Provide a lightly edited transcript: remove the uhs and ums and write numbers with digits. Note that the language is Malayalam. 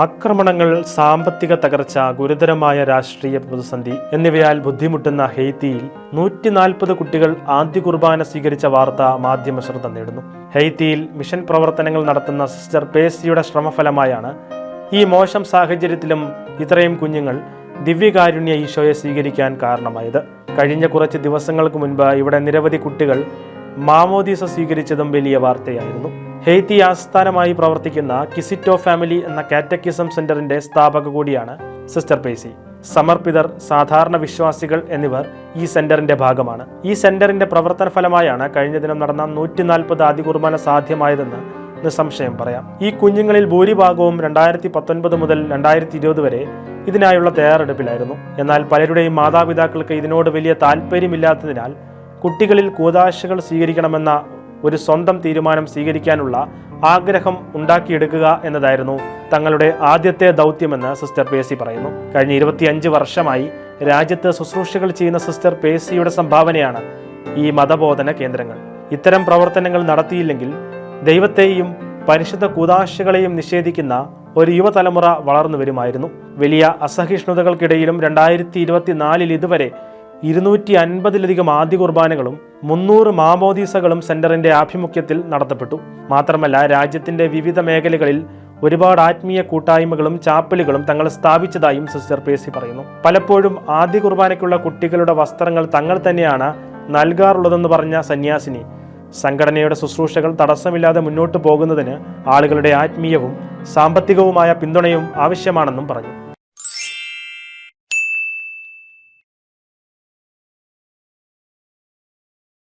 ആക്രമണങ്ങൾ, സാമ്പത്തിക തകർച്ച, ഗുരുതരമായ രാഷ്ട്രീയ പ്രതിസന്ധി എന്നിവയാൽ ബുദ്ധിമുട്ടുന്ന ഹെയ്ത്തിയിൽ 140 കുട്ടികൾ ആദ്യ കുർബാന സ്വീകരിച്ച വാർത്ത മാധ്യമ ശ്രദ്ധ നേടുന്നു. ഹെയ്ത്തിയിൽ മിഷൻ പ്രവർത്തനങ്ങൾ നടത്തുന്ന സിസ്റ്റർ പേസിയുടെ ശ്രമഫലമായാണ് ഈ മോശം സാഹചര്യത്തിലും ഇത്രയും കുഞ്ഞുങ്ങൾ ദിവ്യകാരുണ്യ ഈശോയെ സ്വീകരിക്കാൻ കാരണമായത്. കഴിഞ്ഞ കുറച്ച് ദിവസങ്ങൾക്ക് മുൻപ് ഇവിടെ നിരവധി കുട്ടികൾ മാമോദീസ സ്വീകരിച്ചതും വലിയ വാർത്തയായിരുന്നു. ഹെയ്ത്തി ആസ്ഥാനമായി പ്രവർത്തിക്കുന്ന കിസിറ്റോ ഫാമിലി എന്ന കാറ്റക്കിസം സെന്ററിന്റെ സ്ഥാപക കൂടിയാണ് സിസ്റ്റർ പേസി. സമർപ്പിതർ, സാധാരണ വിശ്വാസികൾ എന്നിവർ ഈ സെന്ററിന്റെ ഭാഗമാണ്. ഈ സെന്ററിന്റെ പ്രവർത്തന ഫലമായാണ് കഴിഞ്ഞ ദിനം നടന്ന 140 ആദ്യ കുർബാന സാധ്യമായതെന്ന് നിസ്സംശയം പറയാം. ഈ കുഞ്ഞുങ്ങളിൽ ഭൂരിഭാഗവും 2019 മുതൽ 2020 വരെ ഇതിനായുള്ള തയ്യാറെടുപ്പിലായിരുന്നു. എന്നാൽ പലരുടെയും മാതാപിതാക്കൾക്ക് ഇതിനോട് വലിയ താല്പര്യമില്ലാത്തതിനാൽ കുട്ടികളിൽ കൂദാശകൾ സ്വീകരിക്കണമെന്ന ഒരു സ്വന്തം തീരുമാനം സ്വീകരിക്കാനുള്ള ആഗ്രഹം ഉണ്ടാക്കിയെടുക്കുക എന്നതായിരുന്നു തങ്ങളുടെ ആദ്യത്തെ ദൗത്യമെന്ന് സിസ്റ്റർ പേസി പറയുന്നു. കഴിഞ്ഞ 25 വർഷമായി രാജ്യത്ത് ശുശ്രൂഷകൾ ചെയ്യുന്ന സിസ്റ്റർ പേസിയുടെ സംഭാവനയാണ് ഈ മതബോധന കേന്ദ്രങ്ങൾ. ഇത്തരം പ്രവർത്തനങ്ങൾ നടത്തിയില്ലെങ്കിൽ ദൈവത്തെയും പരിശുദ്ധ കൂദാശകളെയും നിഷേധിക്കുന്ന ഒരു യുവതലമുറ വളർന്നു വരുമായിരുന്നു. വലിയ അസഹിഷ്ണുതകൾക്കിടയിലും 2024 ഇതുവരെ 250-ലധികം ആദ്യ കുർബാനകളും 300 മാമോദീസകളും സെന്ററിന്റെ ആഭിമുഖ്യത്തിൽ നടത്തപ്പെട്ടു. മാത്രമല്ല, രാജ്യത്തിന്റെ വിവിധ മേഖലകളിൽ ഒരുപാട് ആത്മീയ കൂട്ടായ്മകളും ചാപ്പലുകളും തങ്ങൾ സ്ഥാപിച്ചതായും സിസ്റ്റർ പേസി പറയുന്നു. പലപ്പോഴും ആദ്യ കുർബാനയ്ക്കുള്ള കുട്ടികളുടെ വസ്ത്രങ്ങൾ തങ്ങൾ തന്നെയാണ് നൽകാറുള്ളതെന്ന് പറഞ്ഞ സന്യാസിനി സംഘടനയുടെ ശുശ്രൂഷകൾ തടസ്സമില്ലാതെ മുന്നോട്ട് പോകുന്നതിന് ആളുകളുടെ ആത്മീയവും സാമ്പത്തികവുമായ പിന്തുണയും ആവശ്യമാണെന്നും പറഞ്ഞു.